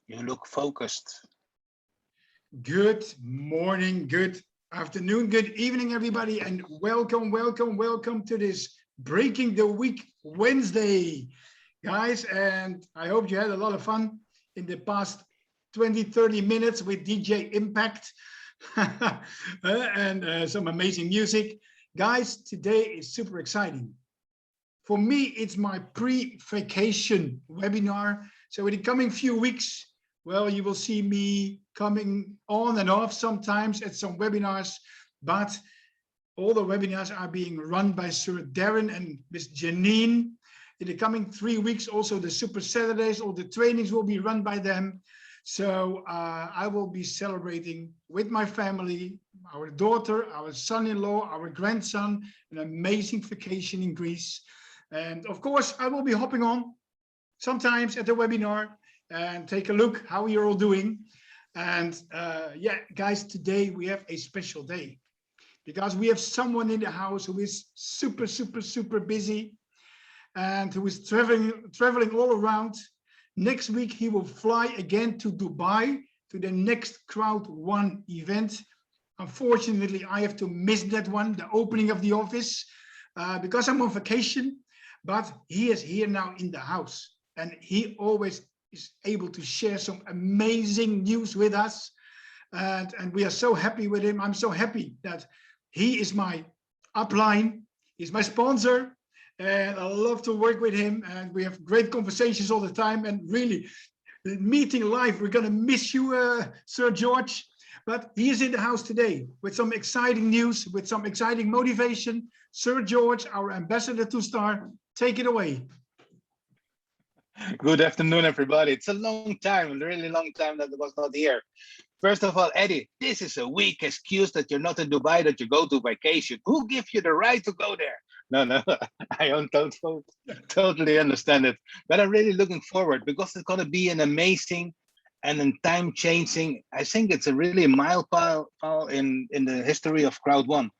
You look focused. Good morning, good afternoon, good evening, everybody, and welcome to this Breaking the Week Wednesday, guys. And I hope you had a lot of fun in the past 20-30 minutes with DJ Impact and some amazing music. Guys, today is super exciting. For me, it's my pre-vacation webinar. So in the coming few weeks, well, you will see me coming on and off sometimes at some webinars, but all the webinars are being run by Sir Darren and Miss Janine. In the coming 3 weeks, also the Super Saturdays, all the trainings will be run by them. So I will be celebrating with my family, our daughter, our son-in-law, our grandson, an amazing vacation in Greece. And of course, I will be hopping on sometimes at the webinar and take a look how you're all doing. And yeah, guys, today we have a special day because we have someone in the house who is super busy and who is traveling all around. Next week, he will fly again to Dubai to the next Crowd1 event. Unfortunately, I have to miss that one, the opening of the office, because I'm on vacation, but he is here now in the house and he always is able to share some amazing news with us. And we are so happy with him. I'm so happy that he is my upline, he's my sponsor, and I love to work with him. And we have great conversations all the time. And really, meeting live, we're gonna miss you, Sir George. But he is in the house today with some exciting news, with some exciting motivation. Sir George, our ambassador to Star, take it away. Good afternoon, everybody. It's a long time, a really long time that I was not here. First of all, Eddie, this is a weak excuse that you're not in Dubai, that you go to vacation. Who gives you the right to go there? No, I don't totally understand it. But I'm really looking forward because it's going to be an amazing and a time-changing, I think it's a really milestone in the history of Crowd1.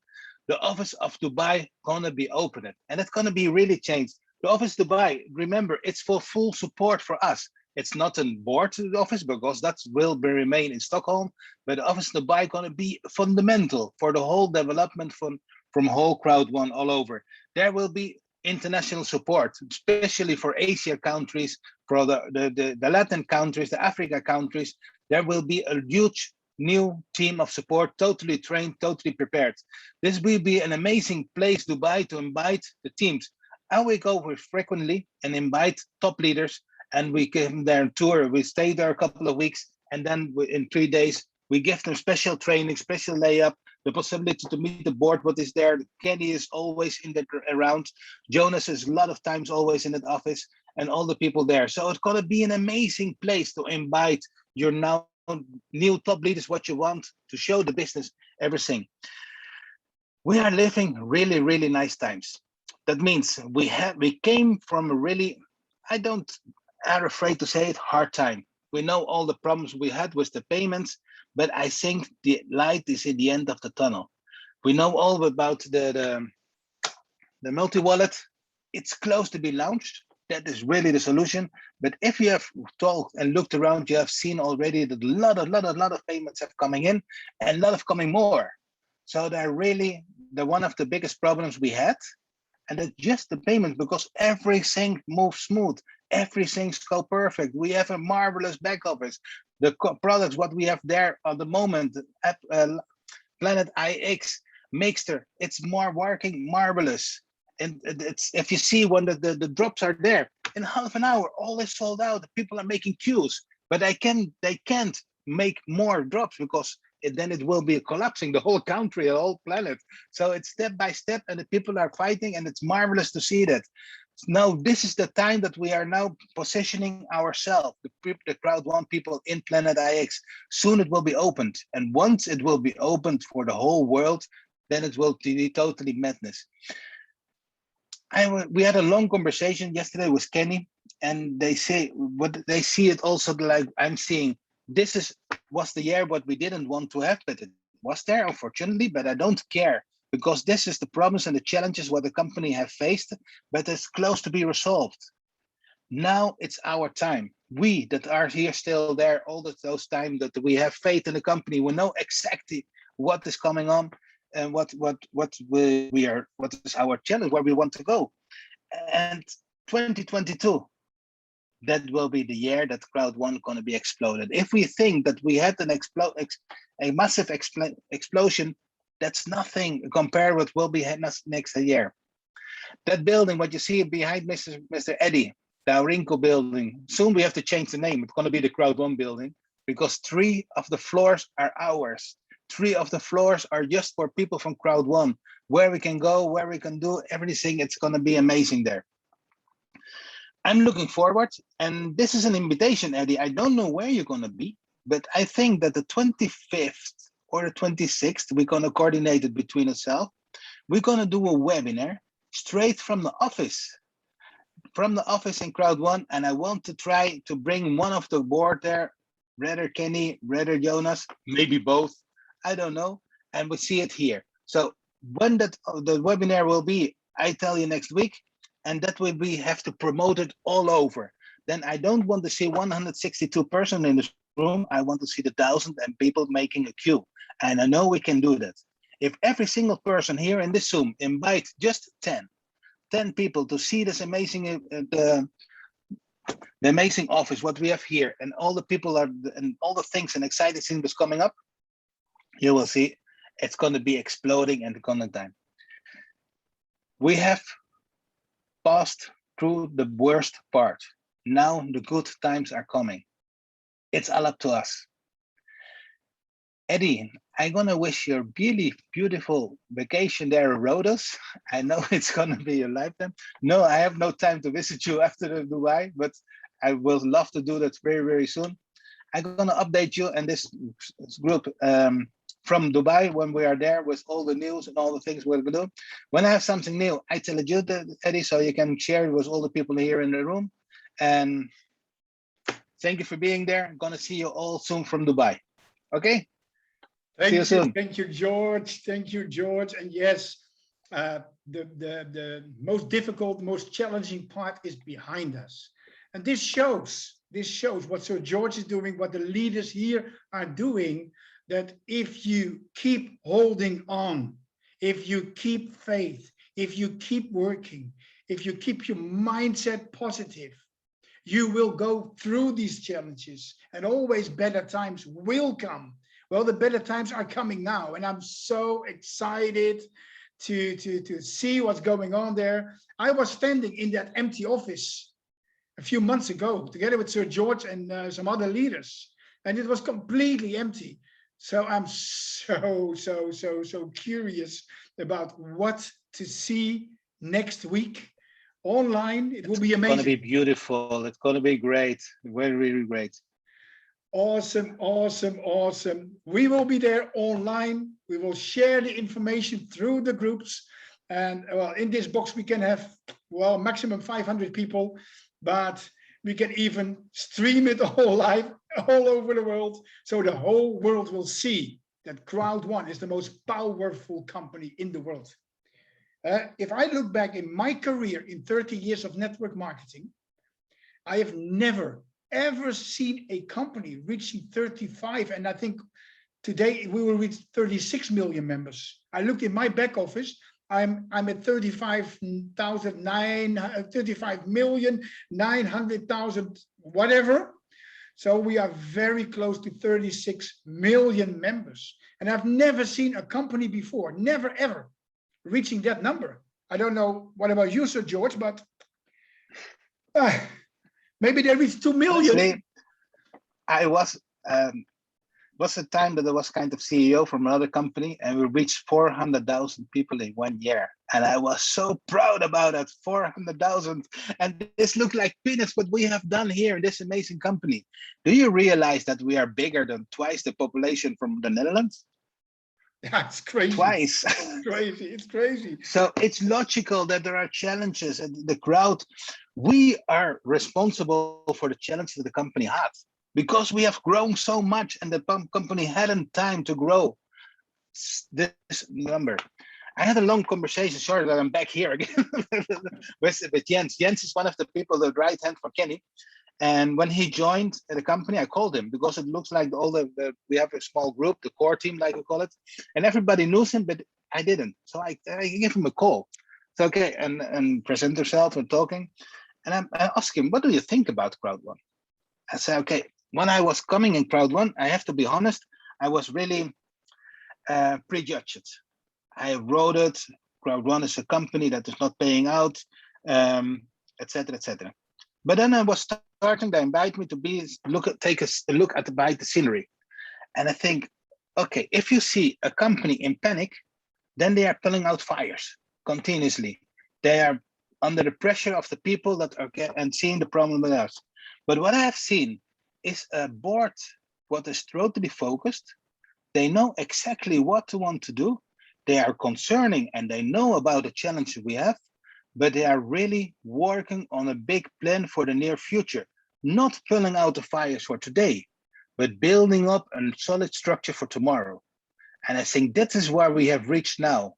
The office of Dubai going to be opened and it's going to be really changed. The office Dubai, remember, it's for full support for us. It's not a board office because that will remain in Stockholm, but the office Dubai going to be fundamental for the whole development from whole Crowd1 all over. There will be international support, especially for Asia countries, for the Latin countries, the Africa countries. There will be a huge new team of support, totally trained, totally prepared. This will be an amazing place, Dubai, to invite the teams. And we go with frequently and invite top leaders and we give them their tour. We stay there a couple of weeks and then in 3 days, we give them special training, special layup, the possibility to meet the board, what is there. Kenny is always in the around. Jonas is a lot of times always in that office and all the people there. So it's gonna be an amazing place to invite your now new top leaders, what you want to show the business, everything. We are living really nice times. That means we came from a really, I'm afraid to say it, hard time. We know all the problems we had with the payments, but I think the light is in the end of the tunnel. We know all about the multi-wallet. It's close to be launched. That is really the solution. But if you have talked and looked around, you have seen already that a lot of payments have coming in and a lot of coming more. So they're really one of the biggest problems we had. And it's just the payment because everything moves smooth. Everything's go perfect. We have a marvelous back office. The products, what we have there at the moment, Planet IX, Mixter, it's more working marvelous. And it's if you see when the drops are there, in half an hour, all is sold out. People are making queues, but they can't make more drops because then it will be collapsing the whole country, the whole planet. So it's step by step and the people are fighting and it's marvelous to see that. Now, this is the time that we are now positioning ourselves, the Crowd1 people in Planet IX. Soon it will be opened. And once it will be opened for the whole world, then it will be totally madness. We had a long conversation yesterday with Kenny and they say, what they see it also like I'm seeing, this was the year what we didn't want to have, but it was there, unfortunately, but I don't care because this is the problems and the challenges what the company have faced, but it's close to be resolved. Now it's our time. We that are here still there all those time that we have faith in the company, we know exactly what is coming on and we are, what is our challenge, where we want to go. And 2022, that will be the year that Crowd1 going to be exploded. If we think that we had a massive explosion, that's nothing compared with what will be next year. That building, what you see behind Mr. Eddy, the Aurinko building, soon we have to change the name. It's going to be the Crowd1 building, because 3 of the floors are ours. 3 of the floors are just for people from Crowd1, where we can go, where we can do everything. It's going to be amazing there. I'm looking forward, and this is an invitation, Eddy. I don't know where you're going to be, but I think that the 25th or the 26th, we're going to coordinate it between ourselves. We're going to do a webinar straight from the office in Crowd1, and I want to try to bring one of the board there, rather Kenny, rather Jonas, maybe both, I don't know, and we see it here. So when the webinar will be, I tell you next week, and that way we have to promote it all over. Then I don't want to see 162 person in this room. I want to see the 1,000 and people making a queue. And I know we can do that. If every single person here in this Zoom invite just 10 people to see this amazing, the amazing office, what we have here, and all the people are, and all the things and exciting things coming up, you will see it's going to be exploding in the coming time. We have passed through the worst part. Now the good times are coming. It's all up to us. Eddy, I'm gonna wish you a really beautiful vacation there in Rhodos. I know it's gonna be a lifetime. No, I have no time to visit you after the Dubai, but I will love to do that very, very soon. I'm gonna update you and this group from Dubai when we are there with all the news and all the things we're gonna do. When I have something new, I tell you, Eddy, so you can share it with all the people here in the room. And thank you for being there. I'm gonna see you all soon from Dubai. Okay? Thank see you soon. Thank you, George. Thank you, George. And yes, the most difficult, most challenging part is behind us. And this shows what Sir George is doing, what the leaders here are doing, that if you keep holding on, if you keep faith, if you keep working, if you keep your mindset positive, you will go through these challenges and always better times will come. Well, the better times are coming now, and I'm so excited to see what's going on there. I was standing in that empty office a few months ago together with Sir George and some other leaders, and it was completely empty. So I'm so curious about what to see next week online. It will be amazing. It's going to be beautiful. It's going to be great. Very, really great. Awesome, awesome, awesome. We will be there online. We will share the information through the groups. And well, in this box, we can have, well, maximum 500 people, but we can even stream it all live all over the world. So the whole world will see that Crowd1 is the most powerful company in the world. If I look back in my career in 30 years of network marketing, I have never ever seen a company reaching 35, and I think today we will reach 36 million members. I looked in my back office, I'm at 35,900,000 whatever. So we are very close to 36 million members, and I've never seen a company before, never ever reaching that number. I don't know what about you, Sir George, but maybe they reached 2 million. Honestly, I was a time that I was kind of CEO from another company, and we reached 400,000 people in 1 year. And I was so proud about that, 400,000. And this looked like peanuts, what we have done here in this amazing company. Do you realize that we are bigger than twice the population from the Netherlands? That's crazy. Twice. It's crazy. It's crazy. So it's logical that there are challenges, and the crowd, we are responsible for the challenge that the company had, because we have grown so much and the company hadn't time to grow this number. I had a long conversation. Sorry that I'm back here again with Jens. Jens is one of the people, the right hand for Kenny. And when he joined the company, I called him because it looks like all we have a small group, the core team, like we call it, and everybody knows him, but I didn't. So I gave him a call. So okay, and present yourself and talking. And I asked him, what do you think about Crowd1? I said, okay, when I was coming in Crowd1, I have to be honest, I was really prejudged. I wrote it. Crowd1 is a company that is not paying out, etc., etc. But then I was starting. They invite me to take a look at the scenery, and I think, okay, if you see a company in panic, then they are pulling out fires continuously. They are under the pressure of the people that are and seeing the problem with us. But what I have seen is a board what is totally focused. They know exactly what to want to do. They are concerning and they know about the challenge we have, but they are really working on a big plan for the near future, not pulling out the fires for today, but building up a solid structure for tomorrow. And I think that is where we have reached now.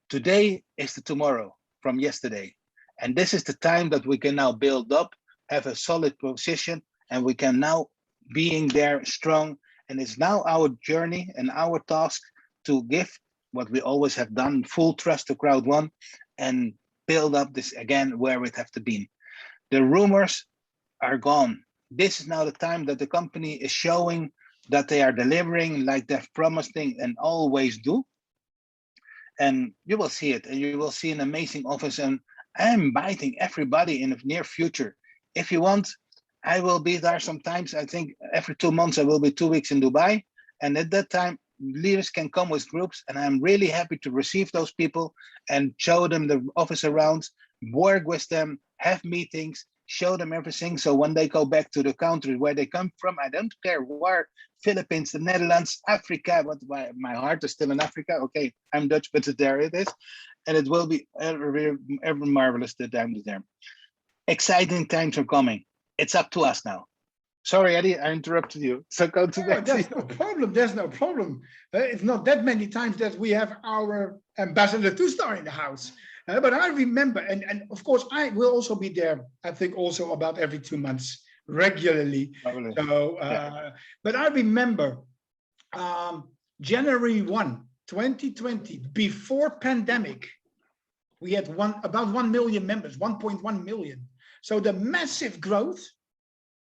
Today is the tomorrow from yesterday. And this is the time that we can now build up, have a solid position, and we can now being there strong. And it's now our journey and our task to give what we always have done, full trust to Crowd1 and build up this again where it have to be. The rumors are gone. This is now the time that the company is showing that they are delivering like they've promised and always do. And you will see it, and you will see an amazing office. And I'm inviting everybody in the near future. If you want, I will be there sometimes. I think every 2 months I will be 2 weeks in Dubai. And at that time, leaders can come with groups, and I'm really happy to receive those people and show them the office around, work with them, have meetings, show them everything. So when they go back to the country where they come from, I don't care where, Philippines, the Netherlands, Africa, but my heart is still in Africa. Okay, I'm Dutch, but there it is. And it will be ever marvelous that I'm there. Exciting times are coming. It's up to us now. Sorry, Eddy, I interrupted you. So go to that. There's no problem. There's no problem. It's not that many times that we have our ambassador 2-star in the house. But I remember, and of course, I will also be there, I think also about every 2 months regularly. So, but I remember January 1, 2020, before pandemic, we had about 1 million members, 1.1 million. So the massive growth,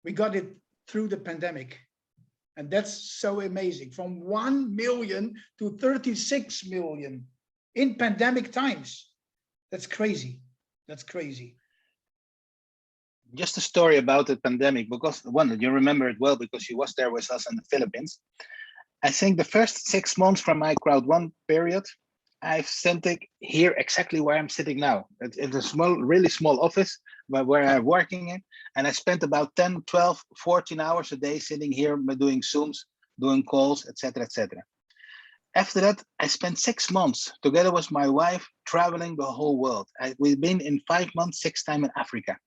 we got it through the pandemic. And that's so amazing. From 1 million to 36 million in pandemic times. That's crazy. That's crazy. Just a story about the pandemic, because one, you remember it well because you was there with us in the Philippines. I think the first 6 months from my Crowd1 period, I've sent it here exactly where I'm sitting now. It's a small, really small office where I'm working in. And I spent about 10, 12, 14 hours a day sitting here doing Zooms, doing calls, etc., etc. After that, I spent 6 months together with my wife traveling the whole world. We've been in 5 months, 6 times in Africa.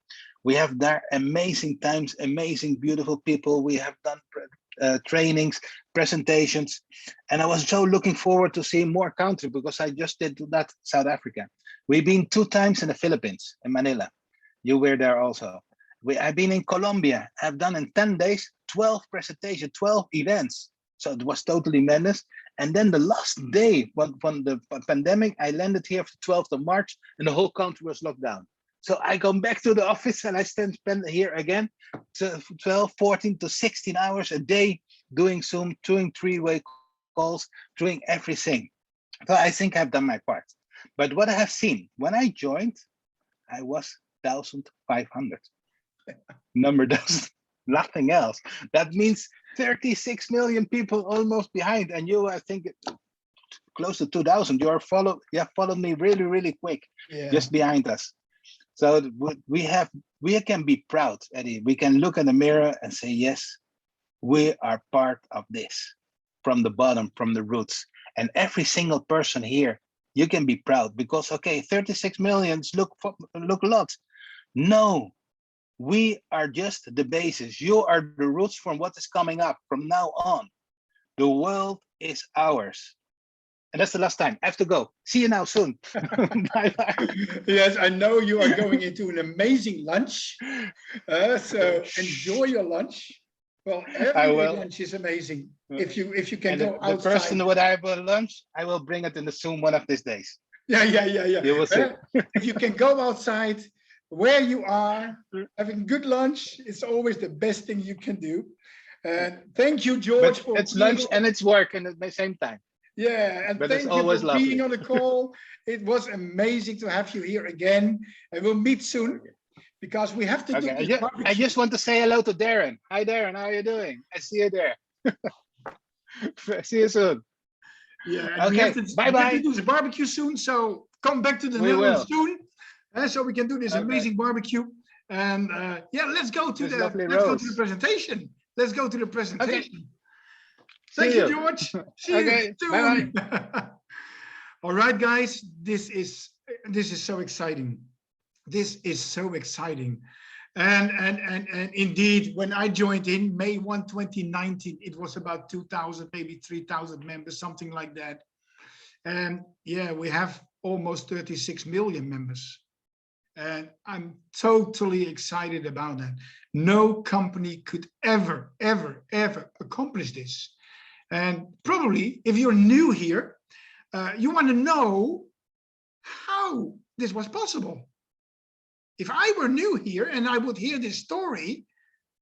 We have there amazing times, amazing, beautiful people. We have done trainings, presentations, and I was so looking forward to seeing more countries because I just did that South Africa. We've been 2 times in the Philippines, in Manila. You were there also. I've been in Colombia. I've done in 10 days, 12 presentations, 12 events. So it was totally madness. And then the last day, when the pandemic, I landed here for the 12th of March and the whole country was locked down. So I come back to the office and I spend here again, 12, 14 to 16 hours a day doing Zoom, doing 3-way calls, doing everything. So I think I've done my part. But what I have seen, when I joined, I was 1,500. Number doesn't, nothing else. That means 36 million people almost behind. And you, I think, close to 2,000. You have followed me really, really quick, just behind us. So we can be proud, Eddy. We can look in the mirror and say, yes, we are part of this from the bottom, from the roots. And every single person here, you can be proud because, okay, 36 millions look a lot. No, we are just the basis. You are the roots from what is coming up from now on. The world is ours. And that's the last time. I have to go. See you now soon. Bye bye. Yes, I know you are going into an amazing lunch. So enjoy your lunch. Well, I everyday will. lunch is amazing. If you can And go the person outside. what I have for lunch, I will bring it in the Zoom one of these days. Yeah. You will see. If you can go outside where you are, having good lunch, it's always the best thing you can do. And thank you, George, But for it's being lunch on. and it's work and at the same time. Yeah, and But it's thank you always for being lovely. on the call. It was amazing to have you here again, and we'll meet soon because we have to do Okay. this I barbecue. just want to say hello to Darren. Hi, Darren. How are you doing? I see you there. See you soon. Yeah, and we Okay. Bye have to bye. do the barbecue soon. So come back to the We Netherlands will. soon, so we can do this Okay. amazing barbecue. And yeah, let's go to This the lovely rose. presentation. Let's go to the Okay. presentation. See Thank you. you, George. See you Okay. soon. Bye bye. All right, guys, this is so exciting. This is so exciting. And indeed, when I joined in May 1, 2019, it was about 2,000, maybe 3,000 members, something like that. And yeah, we have almost 36 million members. And I'm totally excited about that. No company could ever accomplish this. And probably if you're new here, you want to know how this was possible. If I were new here and I would hear this story,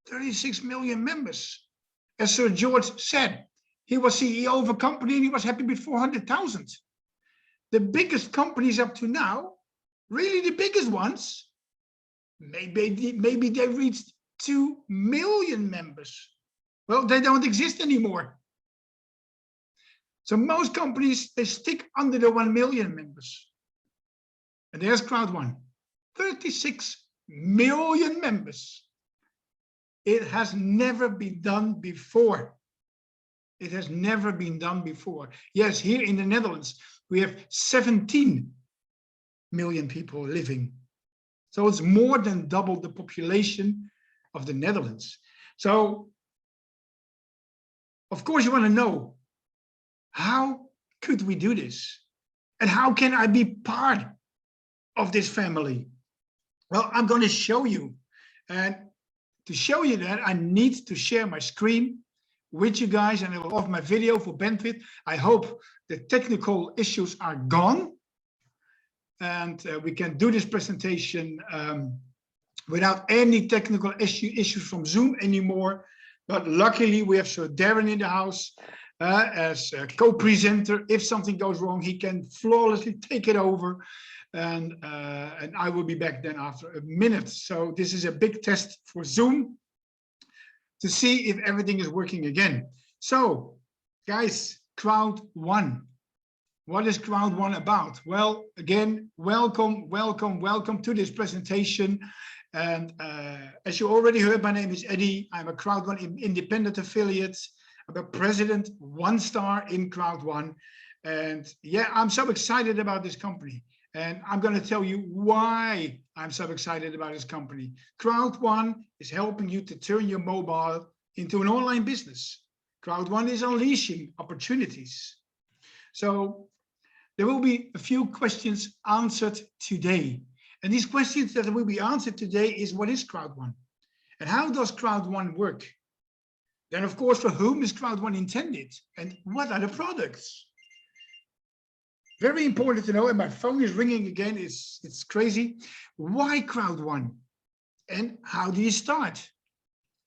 36 million members. As Sir George said, he was CEO of a company and he was happy with 400,000. The biggest companies up to now, really the biggest ones, maybe they reached 2 million members. Well, they don't exist anymore. So most companies, they stick under the 1 million members. And there's Crowd1, 36 million members. It has never been done before. It has never been done before. Yes, here in the Netherlands, we have 17 million people living. So it's more than double the population of the Netherlands. So, of course, you want to know, how could we do this? And how can I be part of this family? Well, I'm going to show you. And to show you that, I need to share my screen with you guys, and I will off my video for bandwidth. I hope the technical issues are gone. And we can do this presentation without any technical issues from Zoom anymore. But luckily, we have Sir Darren in the house as a co-presenter. If something goes wrong, he can flawlessly take it over. And I will be back then after a minute. So this is a big test for Zoom to see if everything is working again. So, guys, Crowd1. What is Crowd1 about? Well, again, welcome to this presentation. And as you already heard, my name is Eddy. I'm a Crowd1 independent affiliate. I'm a president, 1-star in Crowd1. And yeah, I'm so excited about this company. And I'm going to tell you why I'm so excited about this company. Crowd1 is helping you to turn your mobile into an online business. Crowd1 is unleashing opportunities. So there will be a few questions answered today. And these questions that will be answered today is, what is Crowd1? And how does Crowd1 work? Then, of course, for whom is Crowd1 intended? And what are the products? Very important to know, and my phone is ringing again, it's crazy. Why Crowd1? And how do you start?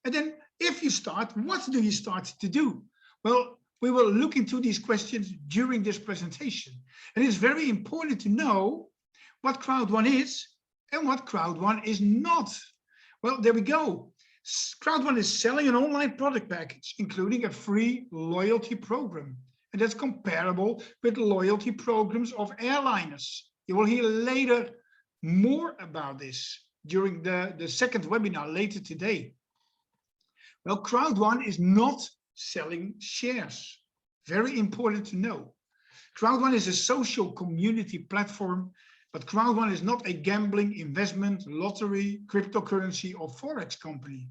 And then if you start, what do you start to do? Well, we will look into these questions during this presentation. And it's very important to know what Crowd1 is and what Crowd1 is not. Well, there we go. Crowd1 is selling an online product package, including a free loyalty program. And that's comparable with loyalty programs of airliners. You will hear later more about this during the second webinar later today. Well, Crowd1 is not selling shares. Very important to know. Crowd1 is a social community platform, but Crowd1 is not a gambling, investment, lottery, cryptocurrency, or Forex company.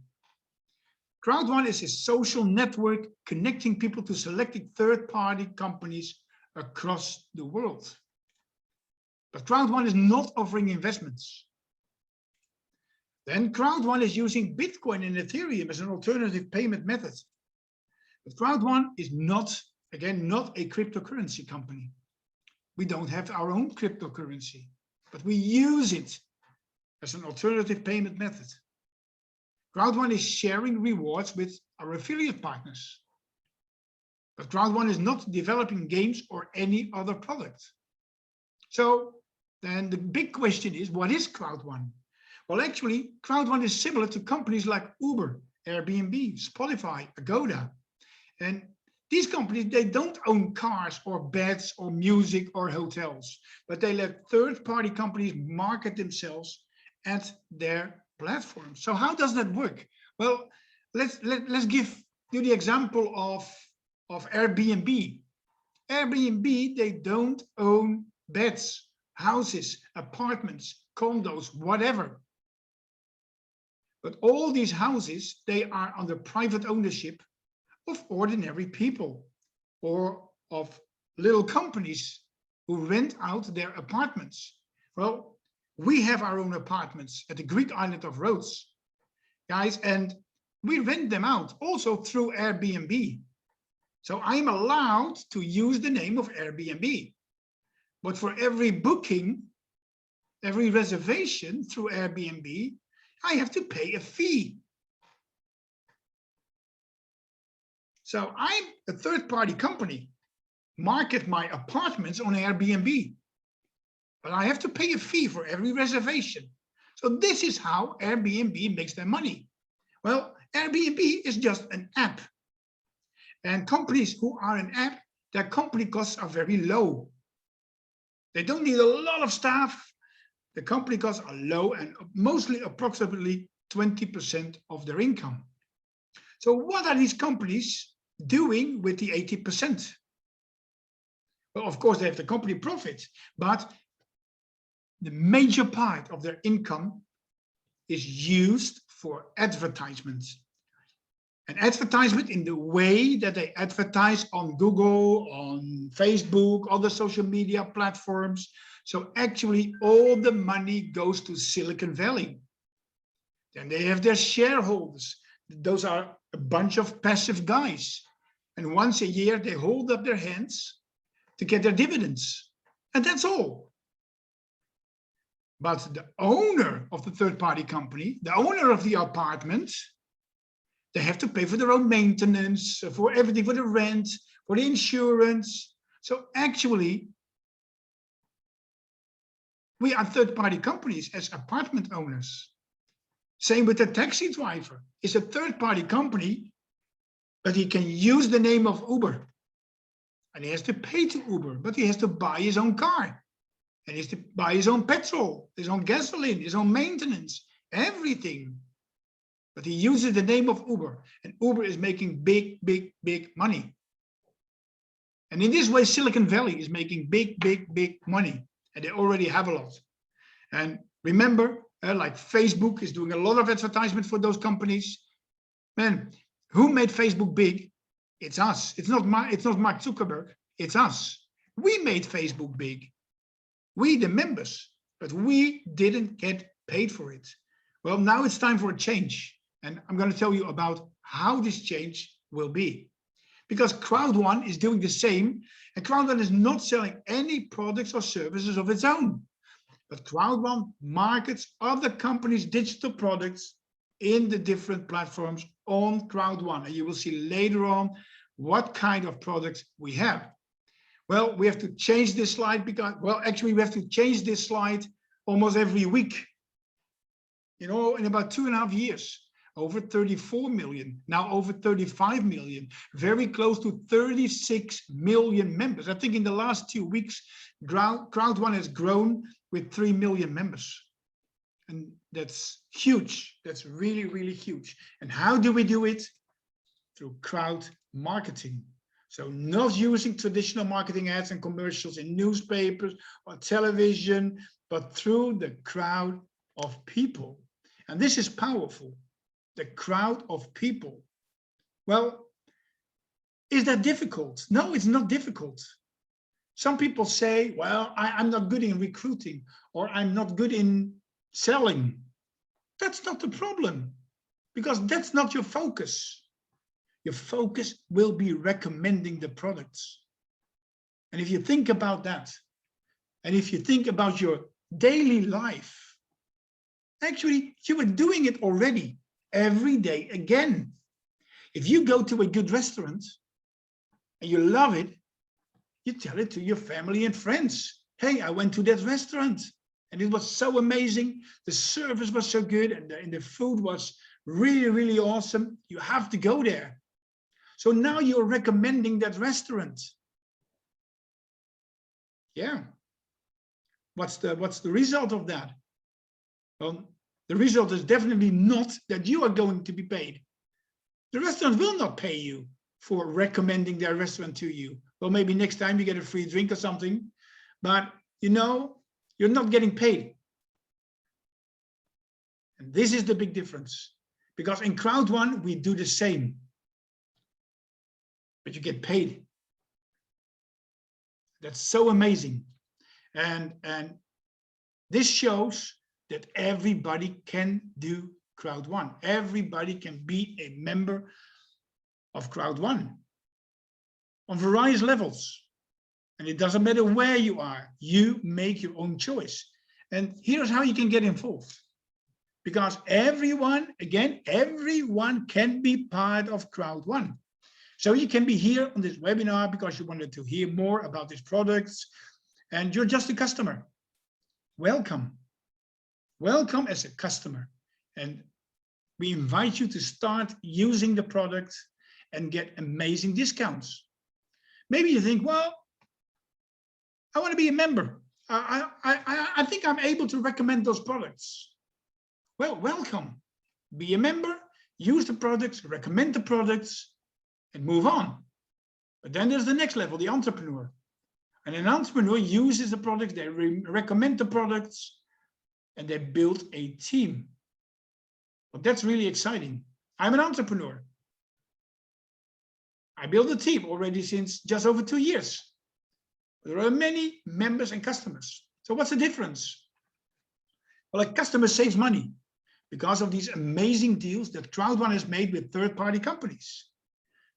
Crowd1 is a social network connecting people to selected third-party companies across the world. But Crowd1 is not offering investments. Then Crowd1 is using Bitcoin and Ethereum as an alternative payment method. But Crowd1 is not, again, not a cryptocurrency company. We don't have our own cryptocurrency, but we use it as an alternative payment method. Crowd1 is sharing rewards with our affiliate partners. But Crowd1 is not developing games or any other product. So then the big question is, what is Crowd1? Well, actually, Crowd1 is similar to companies like Uber, Airbnb, Spotify, Agoda. And these companies, they don't own cars or beds or music or hotels, but they let third-party companies market themselves at their platform. So how does that work? Well, let's give you the example of Airbnb. Airbnb, they don't own beds, houses, apartments, condos, whatever. But all these houses, they are under private ownership of ordinary people or of little companies who rent out their apartments. Well, we have our own apartments at the Greek island of Rhodes, guys, and we rent them out also through Airbnb. So I'm allowed to use the name of Airbnb. But for every booking, every reservation through Airbnb, I have to pay a fee. So I'm a third-party company, market my apartments on Airbnb, but I have to pay a fee for every reservation. So this is how Airbnb makes their money. Well, Airbnb is just an app. And companies who are an app, their company costs are very low. They don't need a lot of staff. The company costs are low and mostly approximately 20% of their income. So what are these companies doing with the 80%? Well, of course, they have the company profit, but the major part of their income is used for advertisements. And advertisement in the way that they advertise on Google, on Facebook, other social media platforms. So actually all the money goes to Silicon Valley. Then they have their shareholders. Those are a bunch of passive guys. And once a year, they hold up their hands to get their dividends. And that's all. But the owner of the third-party company, the owner of the apartment, they have to pay for their own maintenance, for everything, for the rent, for the insurance. So actually, we are third-party companies as apartment owners. Same with the taxi driver. It's a third-party company, but he can use the name of Uber. And he has to pay to Uber, but he has to buy his own car. And he has to buy his own petrol, his own gasoline, his own maintenance, everything. But he uses the name of Uber, and Uber is making big, big, big money. And in this way, Silicon Valley is making big, big, big money, and they already have a lot. And remember, like Facebook is doing a lot of advertisement for those companies. Man, who made Facebook big? It's us. It's not Mark Zuckerberg. It's us. We made Facebook big. We, the members, but we didn't get paid for it. Well, now it's time for a change. And I'm going to tell you about how this change will be. Because Crowd1 is doing the same, and Crowd1 is not selling any products or services of its own. But Crowd1 markets other companies' digital products in the different platforms on Crowd1. And you will see later on what kind of products we have. Well, we have to change this slide because, well, actually, we have to change this slide almost every week. You know, in about 2.5 years. Over 34 million, now over 35 million, very close to 36 million members. I think in the last 2 weeks, Crowd1 has grown with 3 million members. And that's huge. That's really, really huge. And how do we do it? Through crowd marketing. So not using traditional marketing ads and commercials in newspapers or television, but through the crowd of people. And this is powerful. The crowd of people. Well, is that difficult? No, it's not difficult. Some people say, well, I'm not good in recruiting, or I'm not good in selling. That's not the problem, because that's not your focus. Your focus will be recommending the products. And if you think about that, and if you think about your daily life, actually, you are doing it already every day again. If you go to a good restaurant and you love it, you tell it to your family and friends. Hey, I went to that restaurant and it was so amazing. The service was so good and the food was really, really awesome. You have to go there. So now you're recommending that restaurant. Yeah. What's the result of that? Well, the result is definitely not that you are going to be paid. The restaurant will not pay you for recommending their restaurant to you. Well, maybe next time you get a free drink or something, but you know, you're not getting paid. And this is the big difference, because in Crowd1, we do the same, but you get paid. That's so amazing. And this shows that everybody can do Crowd1. Everybody can be a member of Crowd1 on various levels. And it doesn't matter where you are, you make your own choice. And here's how you can get involved. Because everyone, again, everyone can be part of Crowd1. So you can be here on this webinar because you wanted to hear more about these products, and you're just a customer. Welcome. Welcome as a customer. And we invite you to start using the product and get amazing discounts. Maybe you think, well, I want to be a member. I think I'm able to recommend those products. Well, welcome. Be a member, use the products, recommend the products, and move on. But then there's the next level, the entrepreneur. And an entrepreneur uses the products, they recommend the products, and they build a team. Well, that's really exciting. I'm an entrepreneur. I built a team already since just over 2 years. There are many members and customers. So what's the difference? Well, a customer saves money because of these amazing deals that Crowd1 has made with third-party companies.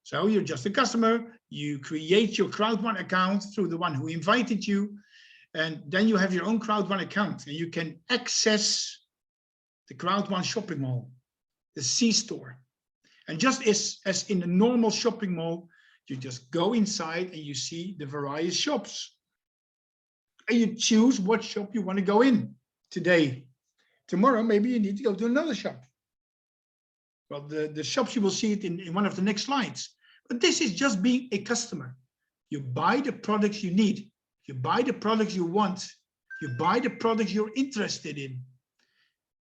So you're just a customer, you create your Crowd1 account through the one who invited you, and then you have your own Crowd1 account, and you can access the Crowd1 shopping mall, the C-store. And just as in a normal shopping mall, you just go inside and you see the various shops. And you choose what shop you want to go in today. Tomorrow, maybe you need to go to another shop. Well, the shops, you will see it in one of the next slides. But this is just being a customer. You buy the products you need. You buy the products you want. You buy the products you're interested in.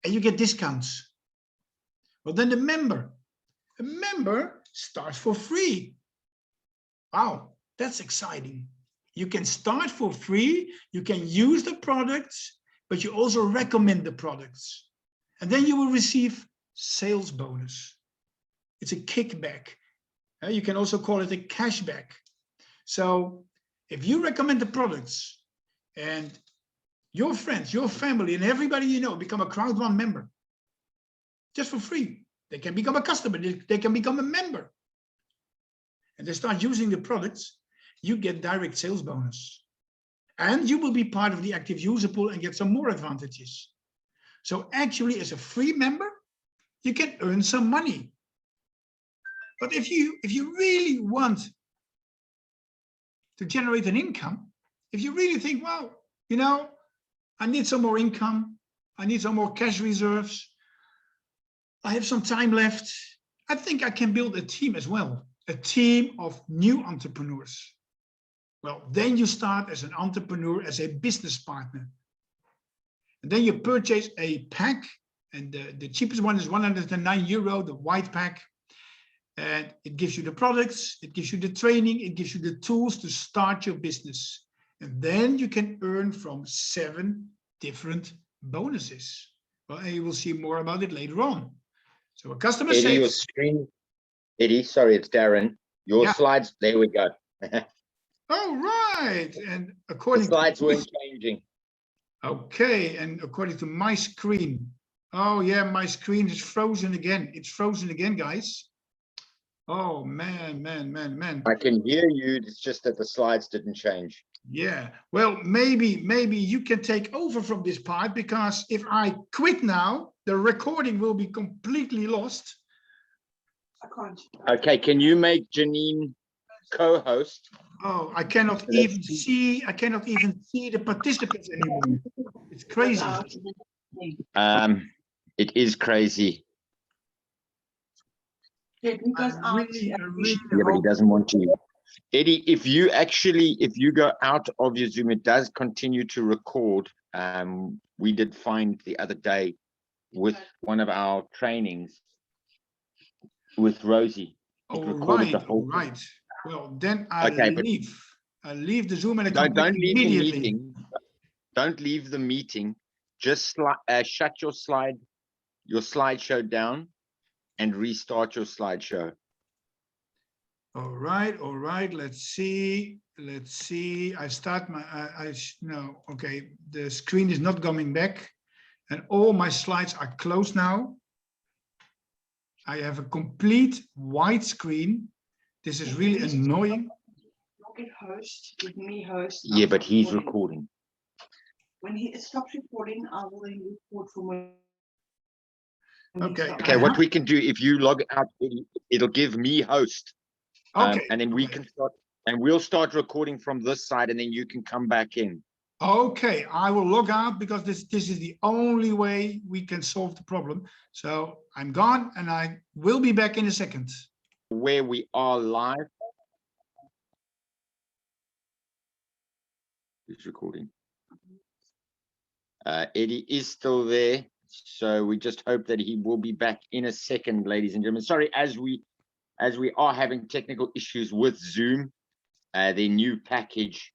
And you get discounts. Well, then a member starts for free. Wow, that's exciting. You can start for free. You can use the products, but you also recommend the products. And then you will receive sales bonus. It's a kickback. You can also call it a cashback. So if you recommend the products and your friends, your family, and everybody you know become a Crowd1 member, just for free, they can become a customer, they can become a member. And they start using the products, you get direct sales bonus. And you will be part of the active user pool and get some more advantages. So actually, as a free member, you can earn some money. But if you really want to generate an income, if you really think, well, you know, I need some more income, I need some more cash reserves, I have some time left, I think I can build a team as well, a team of new entrepreneurs. Well, then you start as an entrepreneur, as a business partner. And then you purchase a pack, and the cheapest one is €109, the white pack. And it gives you the products, it gives you the training, it gives you the tools to start your business. And then you can earn from 7 different bonuses. Well, and you will see more about it later on. So a customer Eddy, saves. your screen. Eddy, sorry, it's Darren. Your slides, there we go. Oh, right. And The according slides to weren't changing. okay, and according to my screen. Oh yeah, my screen is frozen again. It's frozen again, guys. Oh man, man, man, man. I can hear you. It's just that the slides didn't change. Yeah. Well, maybe you can take over from this part, because if I quit now, the recording will be completely lost. I can't. Okay, can you make Janine co-host? Oh, I cannot even see the participants anymore. It's crazy. It is crazy. Yeah, because I really Yeah, but he doesn't want to. Eddie, if you go out of your Zoom, it does continue to record. We did find the other day with one of our trainings with Rosie. It all recorded the right, whole all right. Well, then I Okay, but leave the Zoom and I come back don't leave the immediately. meeting. Don't leave the meeting. Just shut your slideshow down and restart your slideshow. All right. Let's see. I start my. No. Okay. The screen is not coming back, and all my slides are closed now. I have a complete white screen. This is really annoying. Log host, give me host. Yeah, but he's recording. When he stops recording, I will then record from when. Okay. Okay, what we can do, if you log out, it'll give me host. Okay. And then we can start, and we'll start recording from this side, and then you can come back in. Okay, I will log out, because this is the only way we can solve the problem. So I'm gone, and I will be back in a second. Where we are live. It's recording. Eddie is still there, so we just hope that he will be back in a second, ladies and gentlemen. Sorry, as we are having technical issues with Zoom, their new package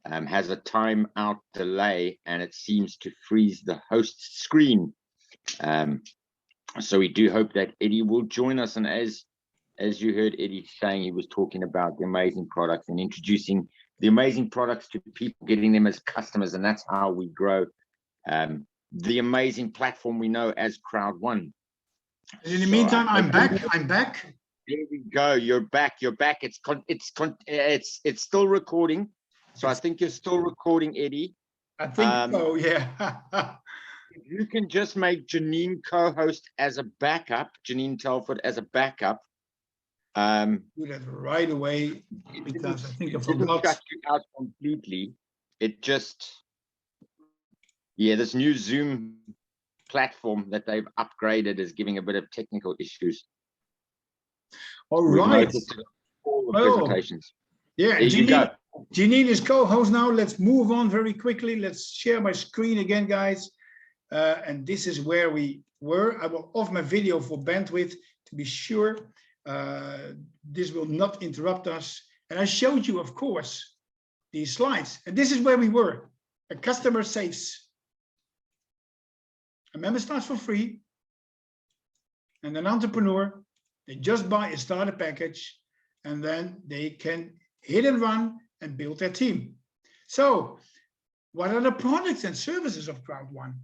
has a timeout delay, and it seems to freeze the host screen. So we do hope that Eddie will join us. And as you heard Eddie saying, he was talking about the amazing products and introducing the amazing products to people, getting them as customers, and that's how we grow the amazing platform we know as Crowd1. In the meantime, I'm back. There we go. You're back. It's still recording. So I think you're still recording, Eddie. I think so, yeah. If you can just make Janine co-host as a backup, Janine Telford as a backup. Do that right away, because I think I forgot. Shut you out completely. It just, yeah, this new Zoom platform that they've upgraded is giving a bit of technical issues. All right. All the presentations. Yeah, Janine is co-host now. Let's move on very quickly. Let's share my screen again, guys. And this is where we were. I will off my video for bandwidth to be sure. This will not interrupt us. And I showed you, of course, these slides. And this is where we were. A customer saves. A member starts for free. And an entrepreneur, they just buy a starter package, and then they can hit and run and build their team. So what are the products and services of Crowd1?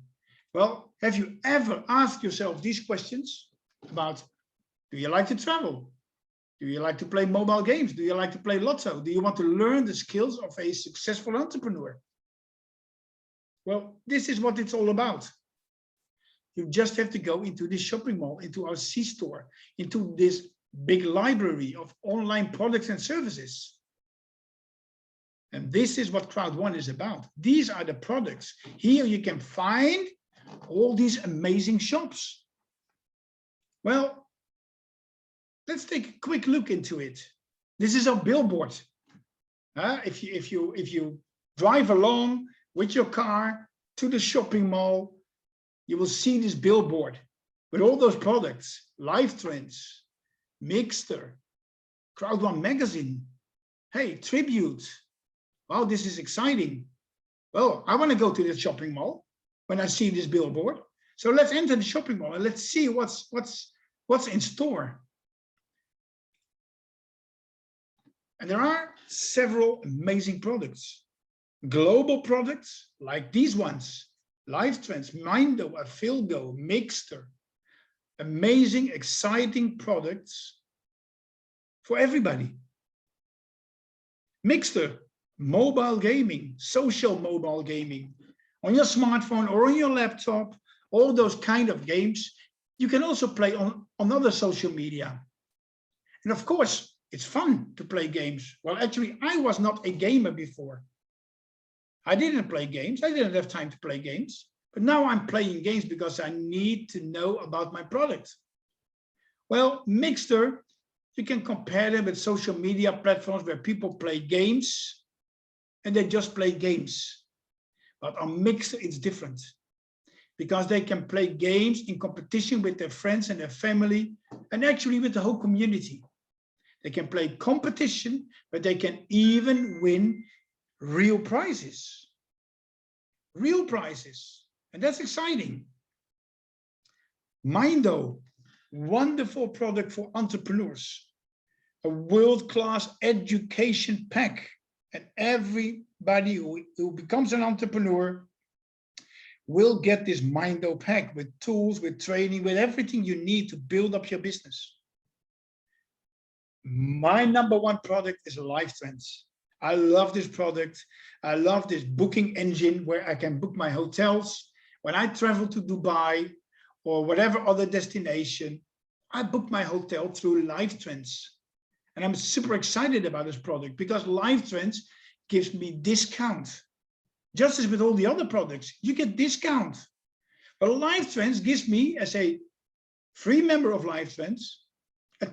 Well, have you ever asked yourself these questions about, do you like to travel? Do you like to play mobile games? Do you like to play Lotto? Do you want to learn the skills of a successful entrepreneur? Well, this is what it's all about. You just have to go into this shopping mall, into our C-store, into this big library of online products and services. And this is what Crowd1 is about. These are the products. Here you can find all these amazing shops. Well, let's take a quick look into it. This is our billboard. If you drive along with your car to the shopping mall, you will see this billboard with all those products: Life Trends, Mixter, Crowd1 magazine. Hey, Tribute. Wow, this is exciting. Well, I want to go to the shopping mall when I see this billboard. So let's enter the shopping mall and let's see what's in store. And there are several amazing products. Global products like these ones, LiveTrends, Mindo, Afilgo, Mixter. Amazing, exciting products for everybody. Mixter, mobile gaming, social mobile gaming, on your smartphone or on your laptop, all those kind of games. You can also play on other social media. And of course, it's fun to play games. Well, actually, I was not a gamer before. I didn't play games. I didn't have time to play games. But now I'm playing games because I need to know about my product. Well, Mixter, you can compare them with social media platforms where people play games and they just play games. But on Mixter, it's different because they can play games in competition with their friends and their family and actually with the whole community. They can play competition, but they can even win real prizes. Real prizes. And that's exciting. Mindo, wonderful product for entrepreneurs. A world-class education pack. And everybody who becomes an entrepreneur will get this Mindo pack with tools, with training, with everything you need to build up your business. My #1 product is LiveTrends. I love this product. I love this booking engine where I can book my hotels. When I travel to Dubai or whatever other destination, I book my hotel through LiveTrends. And I'm super excited about this product because LiveTrends gives me discount. Just as with all the other products, you get discount. But LiveTrends gives me, as a free member of LiveTrends, a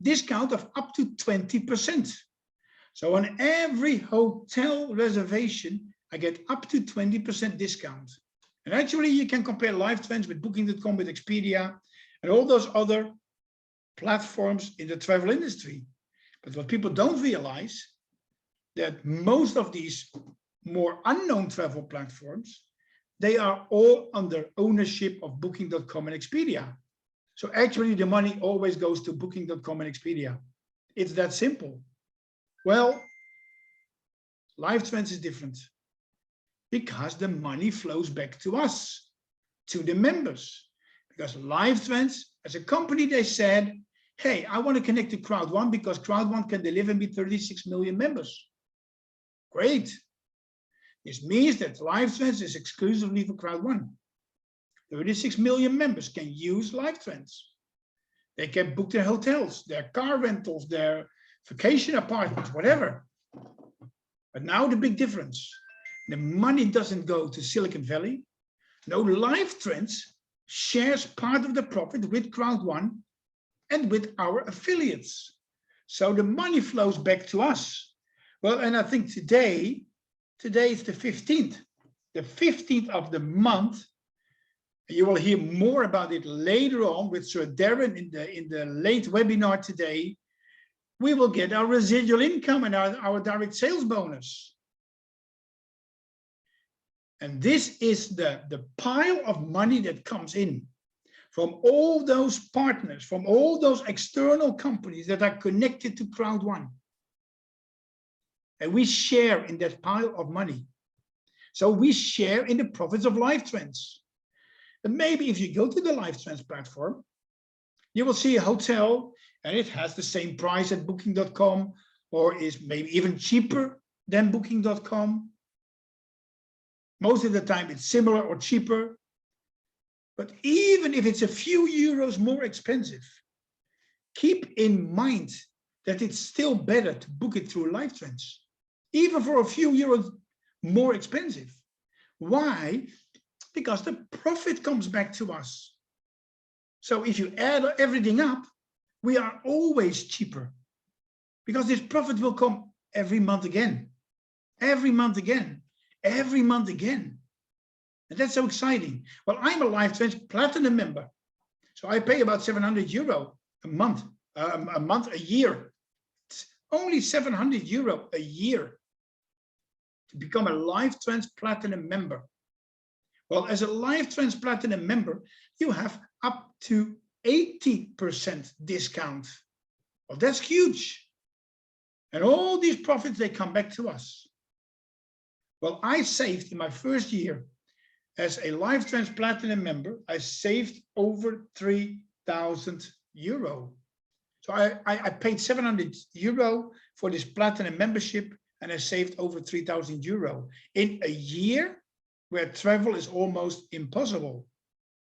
discount of up to 20%. So on every hotel reservation, I get up to 20% discount. And actually, you can compare LiveTrends with Booking.com, with Expedia, and all those other platforms in the travel industry. But what people don't realize, that most of these more unknown travel platforms, they are all under ownership of Booking.com and Expedia. So actually, the money always goes to Booking.com and Expedia. It's that simple. Well, LiveTrends is different because the money flows back to us, to the members. Because LiveTrends, as a company, they said, hey, I want to connect to Crowd1 because Crowd1 can deliver me 36 million members. Great. This means that LiveTrends is exclusively for Crowd1. 36 million members can use LiveTrends. They can book their hotels, their car rentals, their vacation apartments, whatever. But now the big difference. The money doesn't go to Silicon Valley. No, LiveTrends shares part of the profit with Crowd1 and with our affiliates. So the money flows back to us. Well, and I think today is the 15th. The 15th of the month. You will hear more about it later on with Sir Darren in the late webinar today. We will get our residual income and our direct sales bonus. And this is the pile of money that comes in from all those partners, from all those external companies that are connected to Crowd1. And we share in that pile of money. So we share in the profits of LiveTrends. And maybe if you go to the LiveTrends platform, you will see a hotel and it has the same price at Booking.com or is maybe even cheaper than Booking.com. Most of the time it's similar or cheaper. But even if it's a few euros more expensive, keep in mind that it's still better to book it through LiveTrends, even for a few euros more expensive. Why? Because the profit comes back to us. So if you add everything up, we are always cheaper because this profit will come every month again, every month again, every month again. And that's so exciting. Well, I'm a LiveTrends Platinum member. So I pay about 700 euro a month, a year. It's only 700 euro a year to become a LiveTrends Platinum member. Well, as a LiveTrends Platinum member, you have up to 80% discount. Well, that's huge. And all these profits, they come back to us. Well, I saved in my first year as a LifeTrends Platinum member, I saved over 3,000 euro. So I paid 700 euro for this Platinum membership, and I saved over 3,000 euro in a year where travel is almost impossible.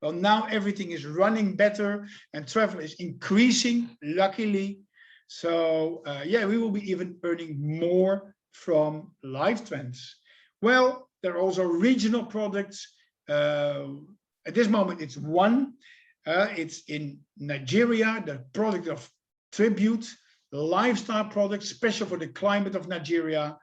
Well, now everything is running better and travel is increasing, luckily. So yeah, we will be even earning more from LifeTrends. Well, there are also regional products. At this moment, it's one. It's in Nigeria, the product of Tribute, lifestyle product, special for the climate of Nigeria.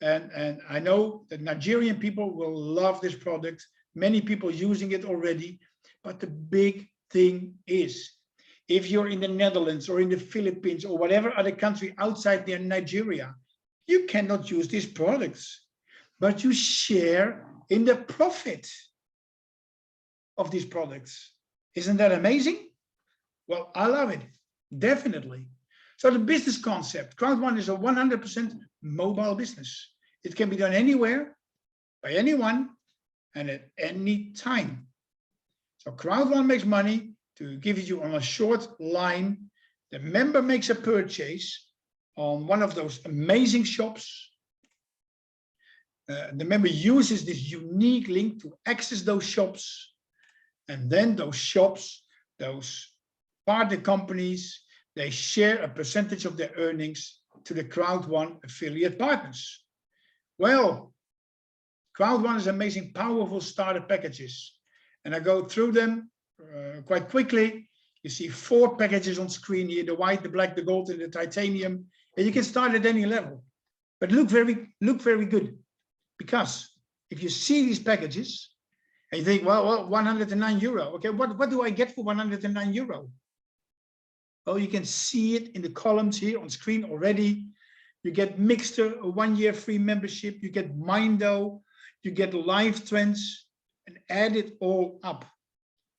And I know that Nigerian people will love this product. Many people using it already. But the big thing is, if you're in the Netherlands or in the Philippines or whatever other country outside Nigeria, you cannot use these products, but you share in the profit of these products. Isn't that amazing? Well, I love it, definitely. So the business concept, Crowd1 is a 100% mobile business. It can be done anywhere, by anyone, and at any time. So Crowd1 makes money to give it you on a short line. The member makes a purchase on one of those amazing shops. The member uses this unique link to access those shops. And then those shops, those partner companies, they share a percentage of their earnings to the Crowd1 affiliate partners. Well, Crowd1 is amazing, powerful starter packages. And I go through them quite quickly. You see 4 packages on screen here, the white, the black, the gold, and the titanium. And you can start at any level. But look very good. Because if you see these packages, and you think, well, 109 euro. Okay, what do I get for 109 euro? Well, you can see it in the columns here on screen already. You get Mixter, a 1-year free membership. You get Mindo, you get LifeTrends, and add it all up.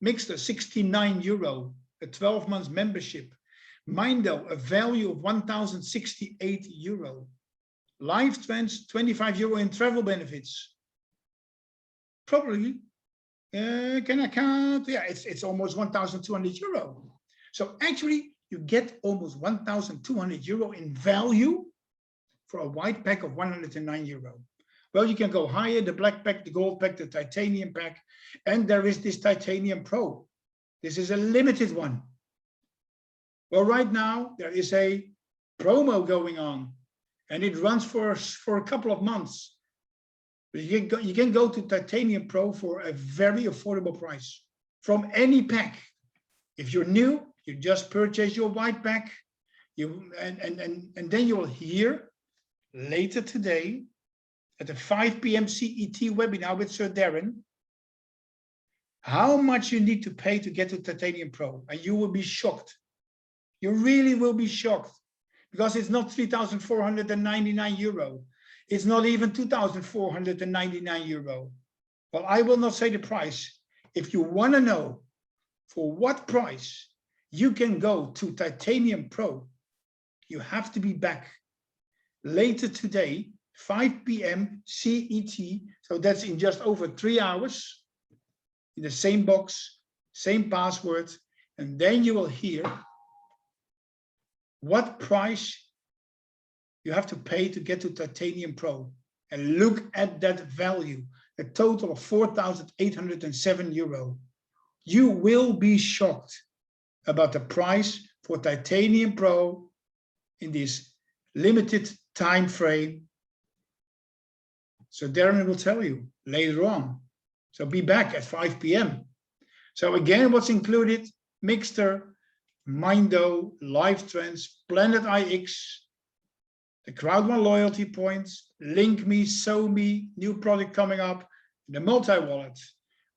Mixter, 69 euro, a 12-month membership. Mindo, a value of 1,068 euro. LifeTrends, 25 euro in travel benefits. Probably, can I count? Yeah, it's almost 1,200 euro. So actually, you get almost 1,200 euro in value for a white pack of 109 euro. Well, you can go higher, the black pack, the gold pack, the titanium pack, and there is this Titanium Pro. This is a limited one. Well, right now, there is a promo going on, and it runs for a couple of months. But you can go to Titanium Pro for a very affordable price from any pack. If you're new, you just purchase your white pack, and then you will hear later today at the 5 p.m. CET webinar with Sir Darren, how much you need to pay to get to Titanium Pro, and you will be shocked. You really will be shocked, because it's not 3,499 euro. It's not even 2,499 euro. Well, I will not say the price. If you want to know for what price you can go to Titanium Pro, you have to be back later today, 5 p.m. CET. So that's in just over 3 hours, in the same box, same password. And then you will hear what price you have to pay to get to Titanium Pro. And look at that value, a total of 4,807 euro. You will be shocked about the price for Titanium Pro in this limited time frame. So Darren will tell you later on. So be back at 5 p.m. So again, what's included? Mixter, Mindo, LifeTrends, Planet IX, the Crowd1 loyalty points, Link Me, Sew Me, new product coming up, the multi-wallet.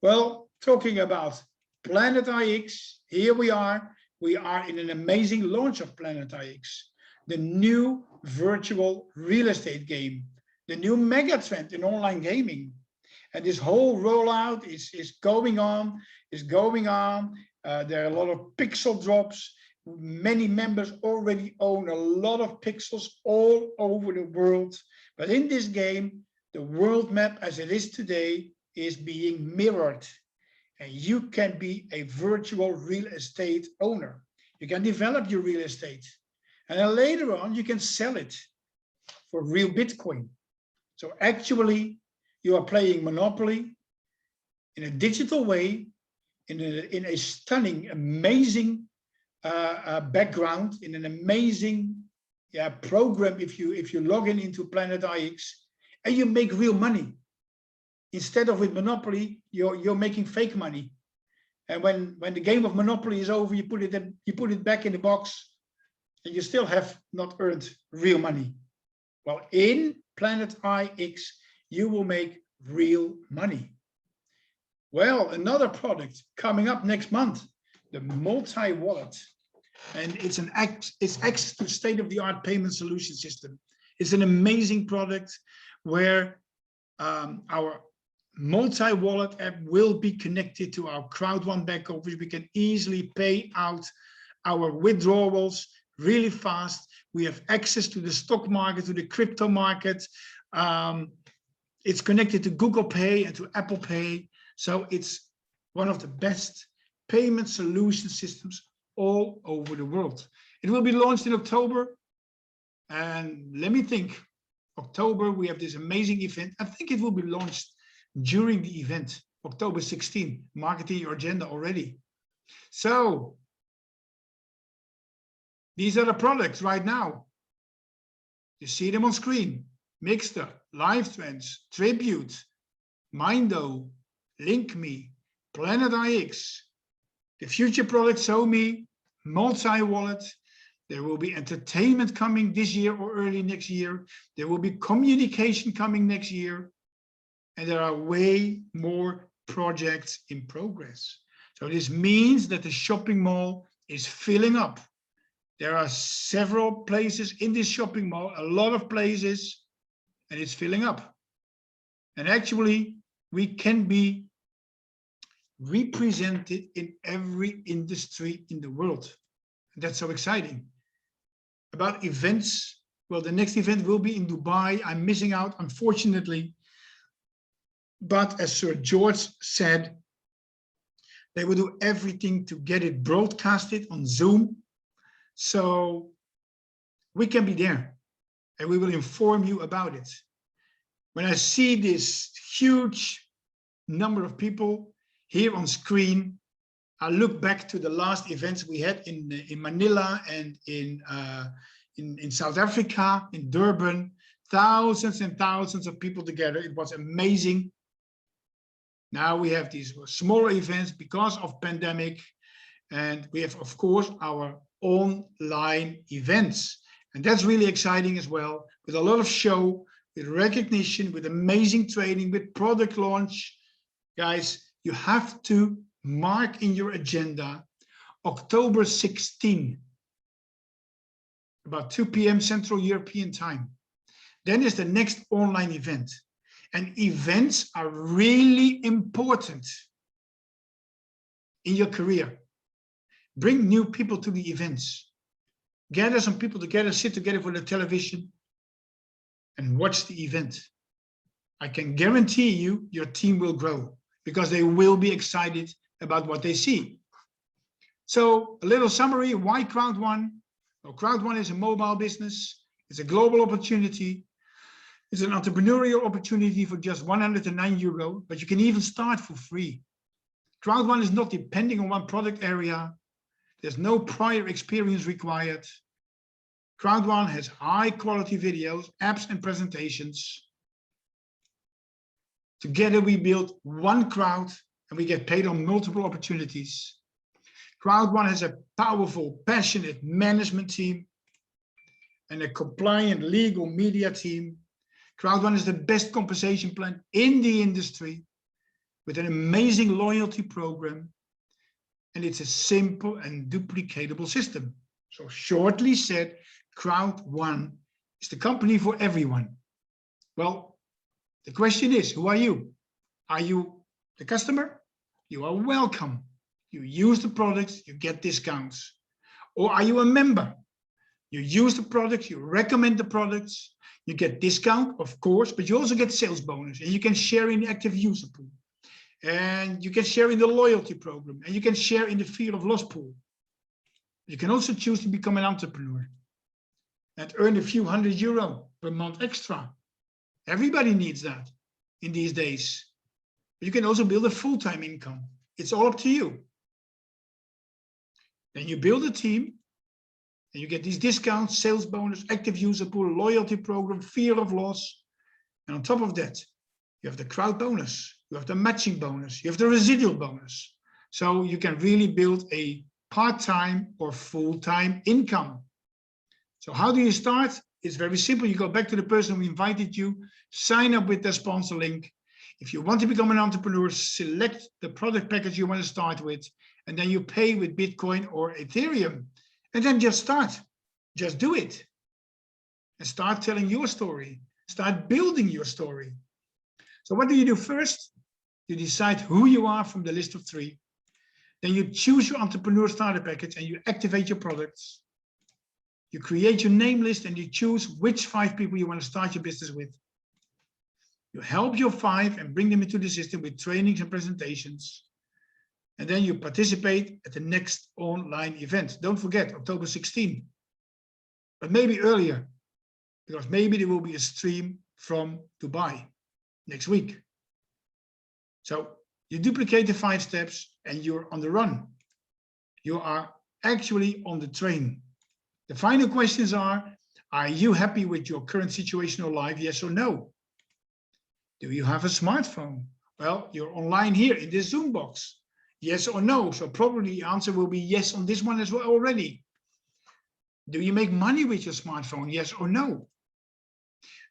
Well, talking about Planet IX, here we are. We are in an amazing launch of Planet IX, the new virtual real estate game, the new mega trend in online gaming. And this whole rollout is going on. There are a lot of pixel drops. Many members already own a lot of pixels all over the world. But in this game, the world map as it is today is being mirrored. And you can be a virtual real estate owner. You can develop your real estate. And then later on, you can sell it for real Bitcoin. So actually, you are playing Monopoly in a digital way, in a stunning, amazing background, in an amazing program. If you log in into Planet IX, and you make real money. Instead of with Monopoly, you're making fake money. And when the game of Monopoly is over, you put it back in the box, and you still have not earned real money. Well, in Planet IX, you will make real money. Well, another product coming up next month, the multi-wallet. And it's access to state-of-the-art payment solution system. It's an amazing product where our multi-wallet app will be connected to our Crowd1 back office. We can easily pay out our withdrawals really fast. We have access to the stock market, to the crypto market. It's connected to Google Pay and to Apple Pay. So it's one of the best payment solution systems all over the world. It will be launched in October. And let me think, October, we have this amazing event. I think it will be launched during the event, October 16, marketing your agenda already. So these are the products right now. You see them on screen: Mixter, Live Trends, Tribute, Mindo, LinkMe, Planet IX, the future product SoMe, multi-wallet. There will be entertainment coming this year or early next year. There will be communication coming next year. And there are way more projects in progress. So this means that the shopping mall is filling up. There are several places in this shopping mall, a lot of places, and it's filling up. And actually, we can be represented in every industry in the world. And that's so exciting. About events, well, the next event will be in Dubai. I'm missing out, unfortunately. But as Sir George said, they will do everything to get it broadcasted on Zoom. So we can be there and we will inform you about it. When I see this huge number of people here on screen, I look back to the last events we had in Manila and in South Africa, in Durban, thousands and thousands of people together. It was amazing. Now we have these smaller events because of pandemic, and we have, of course, our online events. And that's really exciting as well, with a lot of show, with recognition, with amazing training, with product launch. Guys, you have to mark in your agenda October 16, about 2 p.m. Central European time. Then is the next online event. And events are really important in your career. Bring new people to the events. Gather some people together, sit together for the television and watch the event. I can guarantee you your team will grow because they will be excited about what they see. So a little summary, why Crowd1? Well, Crowd1 is a mobile business. It's a global opportunity. It's an entrepreneurial opportunity for just €109, but you can even start for free. Crowd1 is not depending on one product area. There's no prior experience required. Crowd1 has high quality videos, apps, and presentations. Together we build one crowd and we get paid on multiple opportunities. Crowd1 has a powerful, passionate management team and a compliant legal media team. Crowd1 is the best compensation plan in the industry with an amazing loyalty program. And it's a simple and duplicatable system. So shortly said, Crowd1 is the company for everyone. Well, the question is, who are you? Are you the customer? You are welcome. You use the products, you get discounts. Or are you a member? You use the products, you recommend the products, you get discount, of course, but you also get sales bonus, and you can share in the active user pool. And you can share in the loyalty program, and you can share in the fear of loss pool. You can also choose to become an entrepreneur and earn a few €100 per month extra. Everybody needs that in these days. You can also build a full-time income. It's all up to you. Then you build a team, and you get these discounts, sales bonus, active user pool, loyalty program, fear of loss. And on top of that, you have the crowd bonus, you have the matching bonus, you have the residual bonus. So you can really build a part-time or full-time income. So how do you start? It's very simple. You go back to the person who invited you, sign up with the sponsor link. If you want to become an entrepreneur, select the product package you want to start with, and then you pay with Bitcoin or Ethereum. And then just start, just do it. And start telling your story, start building your story. So what do you do first? You decide who you are from the list of 3. Then you choose your entrepreneur starter package and you activate your products. You create your name list and you choose which 5 people you want to start your business with. You help your 5 and bring them into the system with trainings and presentations. And then you participate at the next online event. Don't forget, October 16, but maybe earlier, because maybe there will be a stream from Dubai next week. So you duplicate the 5 steps and you're on the run. You are actually on the train. The final questions are you happy with your current situation or life? Yes or no? Do you have a smartphone? Well, you're online here in this Zoom box. Yes or no? So probably the answer will be yes on this one as well already. Do you make money with your smartphone? Yes or no?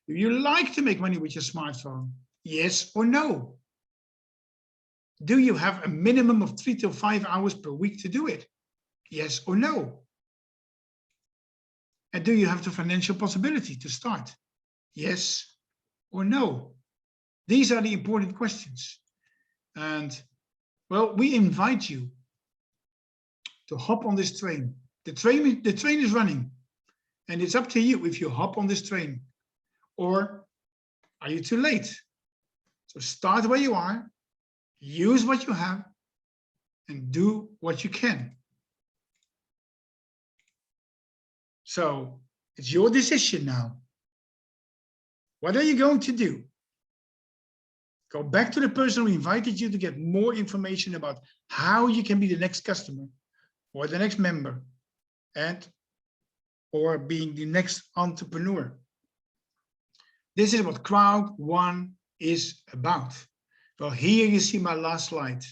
Do you like to make money with your smartphone? Yes or no? Do you have a minimum of 3 to 5 hours per week to do it? Yes or no? And do you have the financial possibility to start? Yes or no? These are the important questions. And well, we invite you to hop on this train. The train is running, and it's up to you if you hop on this train, or are you too late? So start where you are, use what you have, and do what you can. So it's your decision now. What are you going to do? Go back to the person who invited you to get more information about how you can be the next customer or the next member or being the next entrepreneur. This is what Crowd1 is about. Well, here you see my last slide,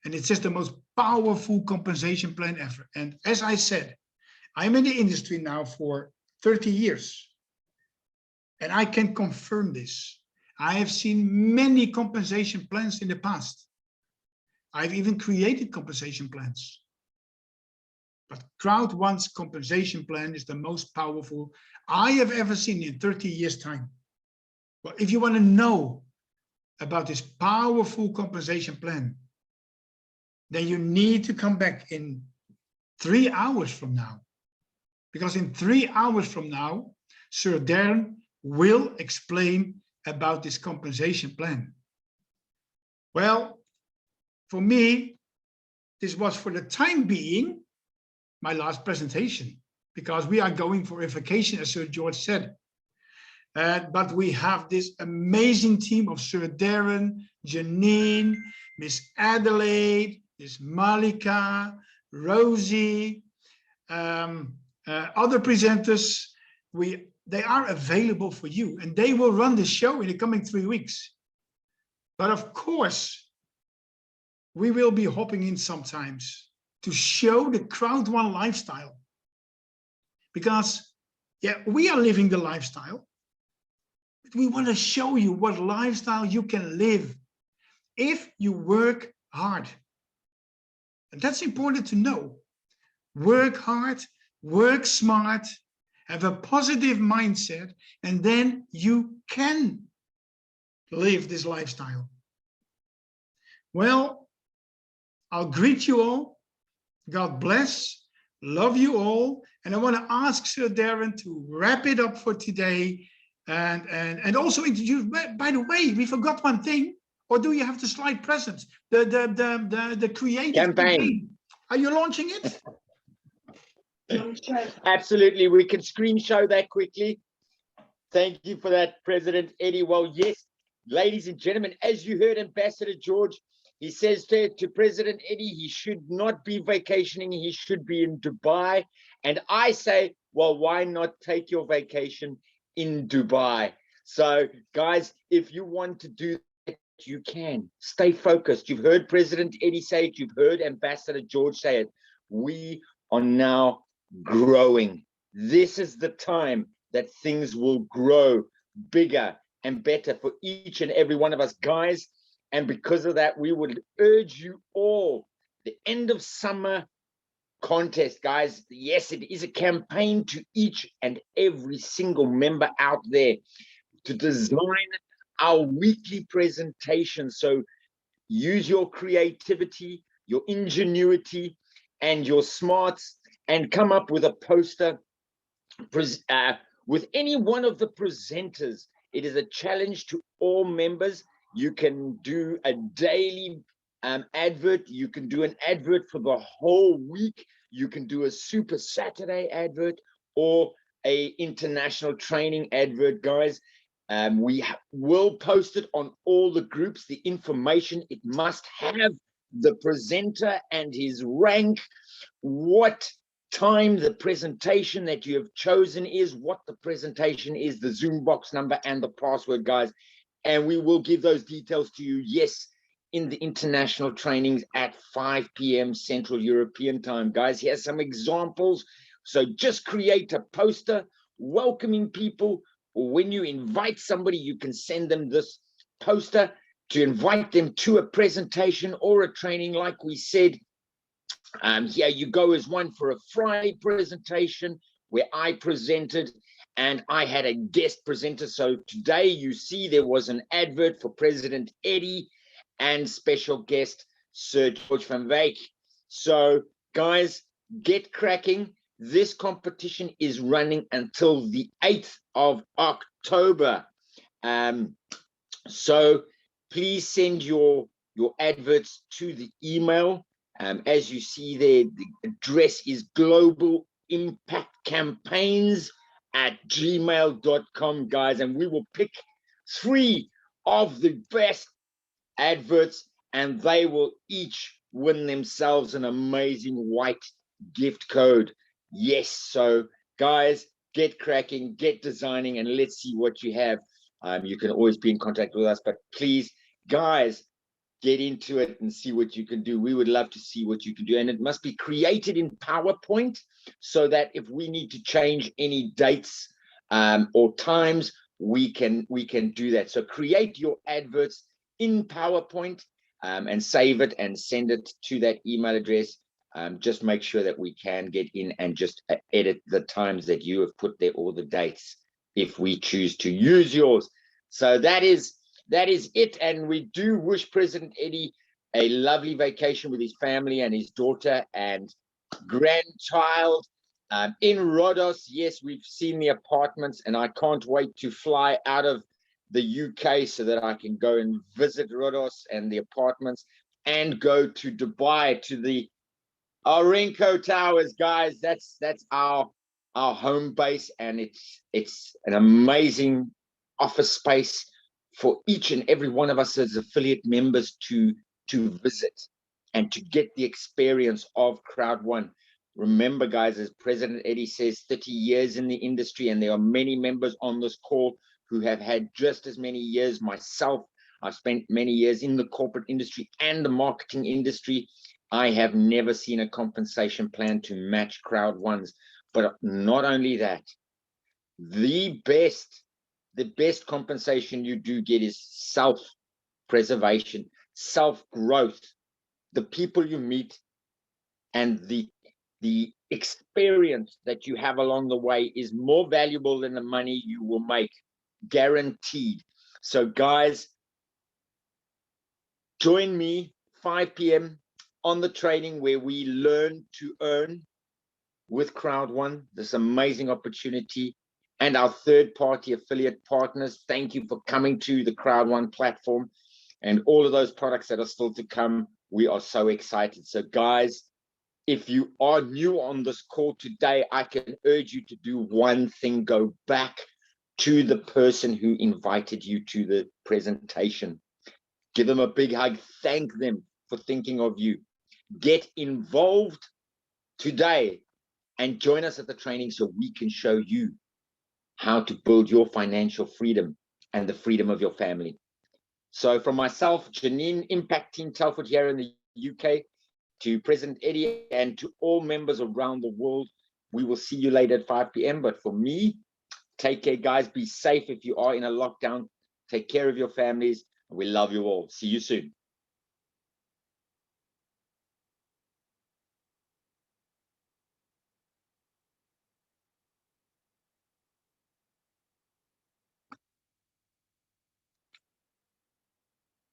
and it says the most powerful compensation plan ever. And as I said, I'm in the industry now for 30 years, and I can confirm this. I have seen many compensation plans in the past. I've even created compensation plans. But Crowd1's compensation plan is the most powerful I have ever seen in 30 years' time. Well, if you want to know about this powerful compensation plan, then you need to come back in 3 hours from now. Because in 3 hours from now, Sir Darren will explain about this compensation plan. Well, for me, this was for the time being my last presentation, because we are going for a vacation, as Sir George said. But we have this amazing team of Sir Darren, Janine, Miss Adelaide, Miss Malika, Rosie, other presenters. They are available for you, and they will run the show in the coming 3 weeks. But of course, we will be hopping in sometimes to show the Crowd1 lifestyle. Because, yeah, we are living the lifestyle. But we want to show you what lifestyle you can live if you work hard. And that's important to know. Work hard, work smart, have a positive mindset, and then you can live this lifestyle. Well, I'll greet you all. God bless. Love you all. And I want to ask Sir Darren to wrap it up for today. And also introduce, by the way, we forgot one thing. Or do you have the slide present? The creative Campaign. Are you launching it? Absolutely, we can screen show that quickly. Thank you for that, President Eddy. Well, yes, ladies and gentlemen, as you heard Ambassador George, he says to President Eddy, he should not be vacationing, he should be in Dubai. And I say, well, why not take your vacation in Dubai? So, guys, if you want to do that, you can. Stay focused. You've heard President Eddy say it, you've heard Ambassador George say it. We are now growing. This is the time that things will grow bigger and better for each and every one of us, guys. And because of that, we would urge you all, the end of summer contest, guys. Yes, it is a campaign to each and every single member out there to design our weekly presentation. So use your creativity, your ingenuity, and your smarts, and come up with a poster with any one of the presenters. It is a challenge to all members. You can do a daily advert. You can do an advert for the whole week. You can do a Super Saturday advert or a international training advert, guys. We will post it on all the groups. The information, it must have the presenter and his rank, what time the presentation that you have chosen is, what the presentation is, the Zoom box number and the password, guys. And we will give those details to you, yes, in the international trainings at 5 p.m. Central European time, guys. Here's some examples. So just create a poster welcoming people, or when you invite somebody, you can send them this poster to invite them to a presentation or a training. Like we said, here you go as one for a Friday presentation where I presented and I had a guest presenter. So today you see there was an advert for President Eddy and special guest Sir George van Wijk. So guys, get cracking. This competition is running until the 8th of October. So please send your adverts to the email. As you see there, the address is globalimpactcampaigns@gmail.com, guys, and we will pick 3 of the best adverts, and they will each win themselves an amazing white gift code. Yes, so guys, get cracking, get designing, and let's see what you have. You can always be in contact with us, but please, guys, get into it and see what you can do. We would love to see what you can do, and it must be created in PowerPoint so that if we need to change any dates or times, we can do that. So create your adverts in PowerPoint and save it and send it to that email address. Just make sure that we can get in and just edit the times that you have put there or the dates if we choose to use yours. So that is it, and we do wish President Eddy a lovely vacation with his family and his daughter and grandchild in Rhodos. Yes, we've seen the apartments, and I can't wait to fly out of the UK so that I can go and visit Rhodos and the apartments and go to Dubai to the Aramco Towers, guys. That's our home base, and it's an amazing office space for each and every one of us as affiliate members to visit and to get the experience of Crowd1. Remember, guys, as President Eddy says, 30 years in the industry, and there are many members on this call who have had just as many years. Myself, I've spent many years in the corporate industry and the marketing industry. I have never seen a compensation plan to match Crowd1's. But not only that, the best compensation you do get is self-preservation, self-growth. The people you meet and the experience that you have along the way is more valuable than the money you will make, guaranteed. So guys, join me 5 p.m. on the training where we learn to earn. with Crowd1, this amazing opportunity, and our third-party affiliate partners. Thank you for coming to the Crowd1 platform and all of those products that are still to come. We are so excited. So guys, if you are new on this call today, I can urge you to do one thing: go back to the person who invited you to the presentation. Give them a big hug. Thank them for thinking of you. Get involved today and join us at the training so we can show you how to build your financial freedom and the freedom of your family. So from myself, Janine, Impact Team Telford here in the UK, to President Eddy, and to all members around the world, we will see you later at 5 p.m. But for me, take care, guys. Be safe if you are in a lockdown. Take care of your families. We love you all. See you soon.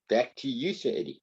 Back to you, Sir Eddy.